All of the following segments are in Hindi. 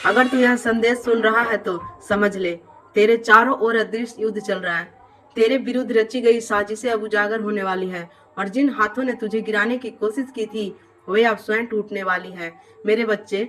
अगर तू यह संदेश सुन रहा है तो समझ ले, तेरे चारों ओर अदृश्य युद्ध चल रहा है। तेरे विरुद्ध रची गई साजिशें अब उजागर होने वाली हैं और जिन हाथों ने तुझे गिराने की कोशिश की थी वे अब स्वयं टूटने वाली है। मेरे बच्चे,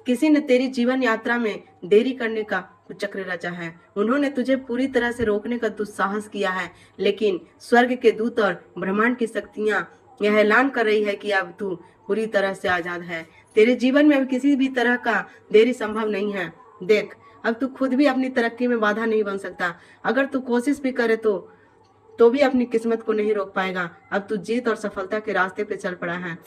किसी ने तेरी जीवन यात्रा में देरी करने का कुचक्र रचा है। उन्होंने तुझे पूरी तरह से रोकने का दुस्साहस किया है, लेकिन स्वर्ग के दूत और ब्रह्मांड की शक्तियां यह ऐलान कर रही है कि अब तू पूरी तरह से आजाद है। तेरे जीवन में अब किसी भी तरह का देरी संभव नहीं है। देख, अब तू खुद भी अपनी तरक्की में बाधा नहीं बन सकता। अगर तू कोशिश भी करे तो भी अपनी किस्मत को नहीं रोक पाएगा। अब तू जीत और सफलता के रास्ते पे चल पड़ा है।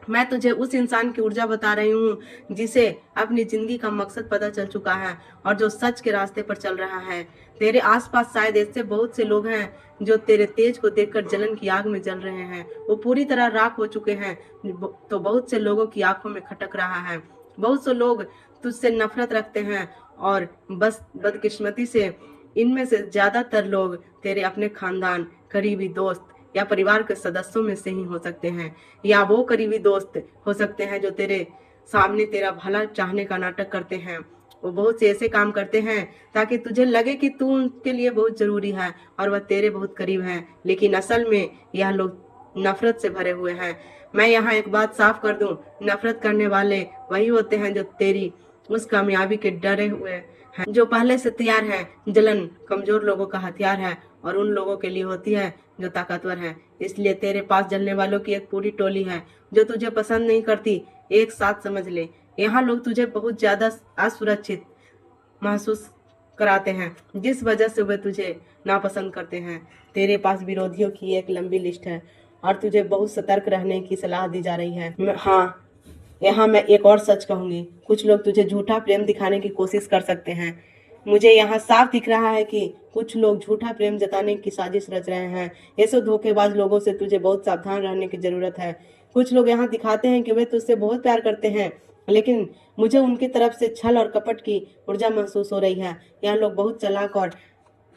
मैं तुझे उस इंसान की ऊर्जा बता रही हूँ जिसे अपनी जिंदगी का मकसद पता चल चुका है और जो सच के रास्ते पर चल रहा है। तेरे आसपास शायद ऐसे बहुत से लोग हैं जो तेरे तेज को देखकर जलन की आग में जल रहे हैं। वो पूरी तरह राख हो चुके हैं, तो बहुत से लोगों की आंखों में खटक रहा है। बहुत से लोग तुझसे नफरत रखते हैं और बस बदकिस्मती से इनमें से ज्यादातर लोग तेरे अपने खानदान, करीबी दोस्त या परिवार के सदस्यों में से ही हो सकते हैं, या वो करीबी दोस्त हो सकते हैं जो तेरे सामने तेरा भला चाहने का नाटक करते हैं। वो बहुत से ऐसे काम करते हैं ताकि तुझे लगे कि तू उनके लिए बहुत जरूरी है और वह तेरे बहुत करीब है, लेकिन असल में यह लोग नफरत से भरे हुए हैं। मैं यहाँ एक बात साफ कर दूं, नफरत करने वाले वही होते हैं जो तेरी उस कामयाबी के डरे हुए हैं, जो पहले से तैयार है। जलन कमजोर लोगों का हथियार है और उन लोगों के लिए होती है जो ताकतवर है। इसलिए तेरे पास जलने वालों की एक पूरी टोली है जो तुझे पसंद नहीं करती। एक साथ समझ ले, यहाँ लोग तुझे बहुत ज्यादा असुरक्षित महसूस कराते हैं, जिस वजह से वे तुझे नापसंद करते हैं। तेरे पास विरोधियों की एक लंबी लिस्ट है और तुझे बहुत सतर्क रहने की सलाह दी जा रही है। हाँ, यहाँ मैं एक और सच कहूंगी, कुछ लोग तुझे झूठा प्रेम दिखाने की कोशिश कर सकते हैं। मुझे यहाँ साफ दिख रहा है कि कुछ लोग झूठा प्रेम जताने की साजिश रच रहे हैं। ऐसे धोखेबाज लोगों से तुझे बहुत सावधान रहने की जरूरत है। कुछ लोग यहाँ दिखाते हैं कि वे तुझसे बहुत प्यार करते हैं, लेकिन मुझे उनकी तरफ से छल और कपट की ऊर्जा महसूस हो रही है। यह लोग बहुत चालाक और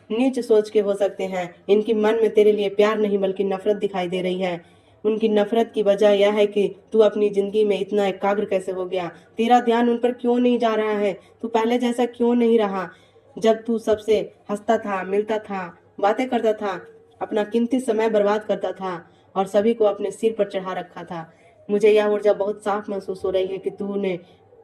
नीच सोच के हो सकते हैं। इनकी मन में तेरे लिए प्यार नहीं बल्कि नफरत दिखाई दे रही है। उनकी नफरत की वजह यह है कि तू अपनी जिंदगी में इतना एकाग्र कैसे हो गया। तेरा ध्यान उन पर क्यों नहीं जा रहा है? तू पहले जैसा क्यों नहीं रहा? जब तू सबसे हंसता था, मिलता था, बातें करता था, अपना कीमती समय बर्बाद करता था और सभी को अपने सिर पर चढ़ा रखा था। मुझे यह ऊर्जा बहुत साफ महसूस हो रही है कि तूने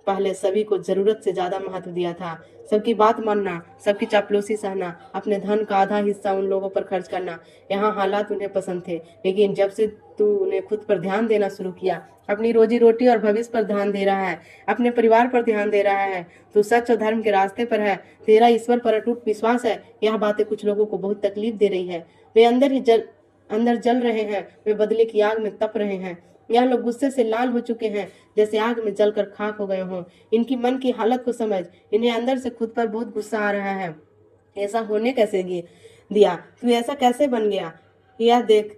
पहले सभी को जरूरत से ज्यादा महत्व दिया था। सबकी बात मानना, सबकी चापलूसी सहना, अपने धन का आधा हिस्सा उन लोगों पर खर्च करना। यहाँ हालात उन्हें पसंद थे, लेकिन जब से तूने खुद पर ध्यान देना शुरू किया, अपनी रोजी रोटी और भविष्य पर ध्यान दे रहा है, अपने परिवार पर ध्यान दे रहा है, तू सच और धर्म के रास्ते पर है, तेरा ईश्वर पर अटूट विश्वास है। यह बातें कुछ लोगों को बहुत तकलीफ दे रही है। वे अंदर जल रहे हैं, वे बदले की आग में तप रहे हैं। यह लोग गुस्से से लाल हो चुके हैं, जैसे आग में जलकर खाक हो गए हों। इनकी मन की हालत को समझ, इन्हें अंदर से खुद पर बहुत गुस्सा आ रहा है। ऐसा होने कैसे दिया? तू ऐसा कैसे बन गया? यह देख,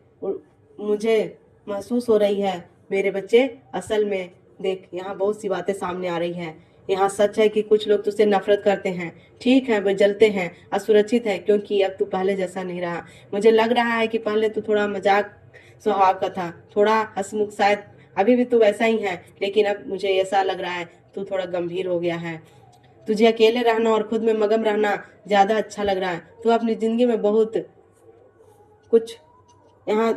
मुझे महसूस हो रही है मेरे बच्चे। असल में देख, यहाँ बहुत सी बातें सामने आ रही हैं। यहाँ सच है कि कुछ लोग तुझसे नफरत करते हैं। ठीक है, वे जलते हैं, असुरक्षित है, क्योंकि अब तू पहले जैसा नहीं रहा। मुझे लग रहा है कि पहले तू थोड़ा मजाक स्वभाव का था, थोड़ा हंसमुख, शायद अभी भी तू वैसा ही है, लेकिन अब मुझे ऐसा लग रहा है तू थोड़ा गंभीर हो गया है। तुझे अकेले रहना और खुद में मगन रहना ज्यादा अच्छा लग रहा है। तू अपनी जिंदगी में बहुत कुछ यहाँ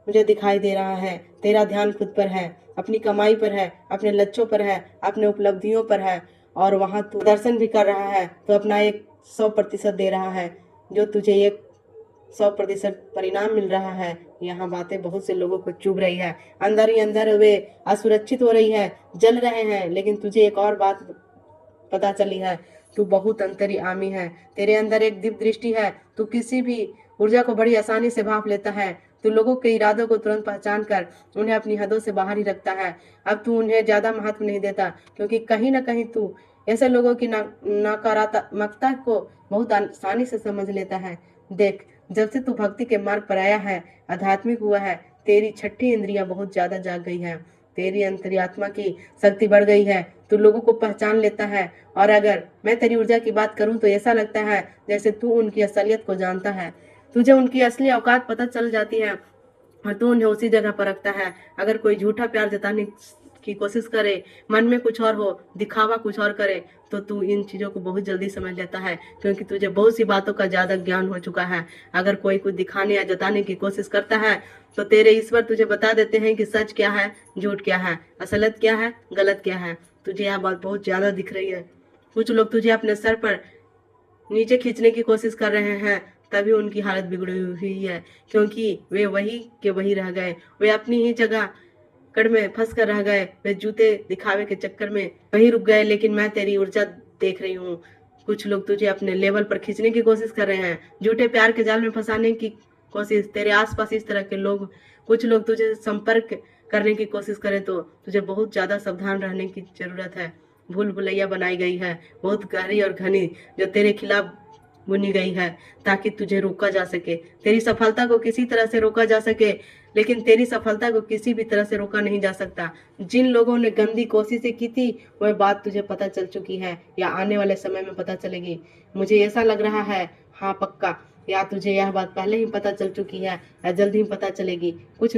मुझे दिखाई दे रहा है। तेरा ध्यान खुद पर है, अपनी कमाई पर है, अपने लक्ष्यों पर है, अपने उपलब्धियों पर है, और वहाँ तू दर्शन भी कर रहा है तो अपना एक 100% दे रहा है, जो तुझे एक 100% परिणाम मिल रहा है। यहाँ बातें बहुत से लोगों को चुभ रही है, अंदर ही अंदर वे असुरक्षित हो रही है, जल रहे हैं। लेकिन तुझे एक और बात पता चली है, तू बहुत अंतर्यामी है। तेरे अंदर एक दिव्य दृष्टि है। तू किसी भी ऊर्जा को बड़ी आसानी से भाप लेता है। तू लोगों के इरादों को तुरंत पहचान कर उन्हें अपनी हदों से बाहर ही रखता है। अब तू उन्हें ज्यादा महत्व नहीं देता, क्योंकि कहीं न कहीं तू ऐसे लोगों की नकारात्मकता को बहुत आसानी से समझ लेता है। देख, जब से तू भक्ति के मार्ग पर आया है, आध्यात्मिक हुआ है, तेरी छठी इंद्रियां बहुत ज्यादा जाग गई है, तेरी अंतर्यात्मा की शक्ति बढ़ गई है। तू लोगों को पहचान लेता है, और अगर मैं तेरी ऊर्जा की बात करूं तो ऐसा लगता है जैसे तू उनकी असलियत को जानता है। तुझे उनकी असली औकात पता चल जाती है और तू उन्हें उसी जगह पर रखता है। अगर कोई झूठा प्यार जताने की कोशिश करे, मन में कुछ और हो, दिखावा कुछ और करे, तो तू इन चीज़ों को बहुत जल्दी समझ लेता है, क्योंकि तुझे बहुत सी बातों का ज़्यादा ज्ञान हो चुका है। अगर कोई कुछ दिखाने या जताने की कोशिश करता है तो तेरे ईश्वर तुझे बता देते हैं कि सच क्या है, झूठ क्या है, असलियत क्या है, गलत क्या है। तुझे यह बात बहुत ज़्यादा दिख रही है। कुछ लोग तुझे अपने सर पर नीचे खींचने की कोशिश कर रहे हैं, तभी उनकी हालत बिगड़ी हुई है, क्योंकि वे वही के वही रह गए। वे अपनी ही जगह कड़ में फंस कर रह गए। वे जूते दिखावे के चक्कर में वहीं रुक गए। लेकिन मैं तेरी ऊर्जा देख रही हूँ। कुछ लोग तुझे अपने लेवल पर खींचने की कोशिश कर रहे हैं, झूठे प्यार के जाल में फंसाने की कोशिश। तेरे आसपास इस तरह के लोग, कुछ लोग तुझे संपर्क करने की कोशिश करें तो तुझे बहुत ज्यादा सावधान रहने की जरूरत है। भूल भुलैया बनाई गई है, बहुत गहरी और घनी, जो तेरे खिलाफ बुनी गई है, ताकि तुझे रोका जा सके, तेरी सफलता को किसी तरह से रोका जा सके। लेकिन तेरी सफलता को किसी भी तरह से रोका नहीं जा सकता। जिन लोगों ने गंदी कोशिशें की थी, वह बात तुझे पता चल चुकी है, या आने वाले समय में पता चलेगी। मुझे ऐसा लग रहा है, हाँ पक्का, या तुझे यह बात पहले ही पता चल चुकी है, या जल्द ही पता चलेगी। कुछ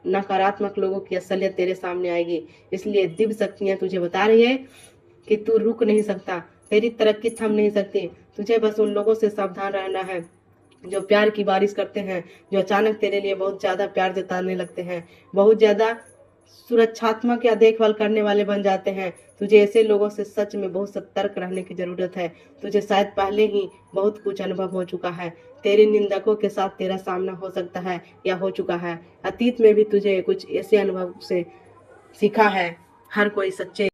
नकारात्मक लोगों की असलियत तेरे सामने आएगी। इसलिए दिव्य शक्तियां तुझे बता रही है कि तू रुक नहीं सकता, तेरी तरक्की थम नहीं सकती। तुझे बस उन लोगों से सावधान रहना है जो प्यार की बारिश करते हैं, जो अचानक तेरे लिए बहुत ज्यादा प्यार जताने लगते हैं, बहुत ज्यादा सुरक्षात्मक या देखभाल करने वाले बन जाते हैं। तुझे ऐसे लोगों से सच में बहुत सतर्क रहने की जरूरत है। तुझे शायद पहले ही बहुत कुछ अनुभव हो चुका है। तेरे निंदकों के साथ तेरा सामना हो सकता है या हो चुका है। अतीत में भी तुझे कुछ ऐसे अनुभव से सीखा है। हर कोई सच्चे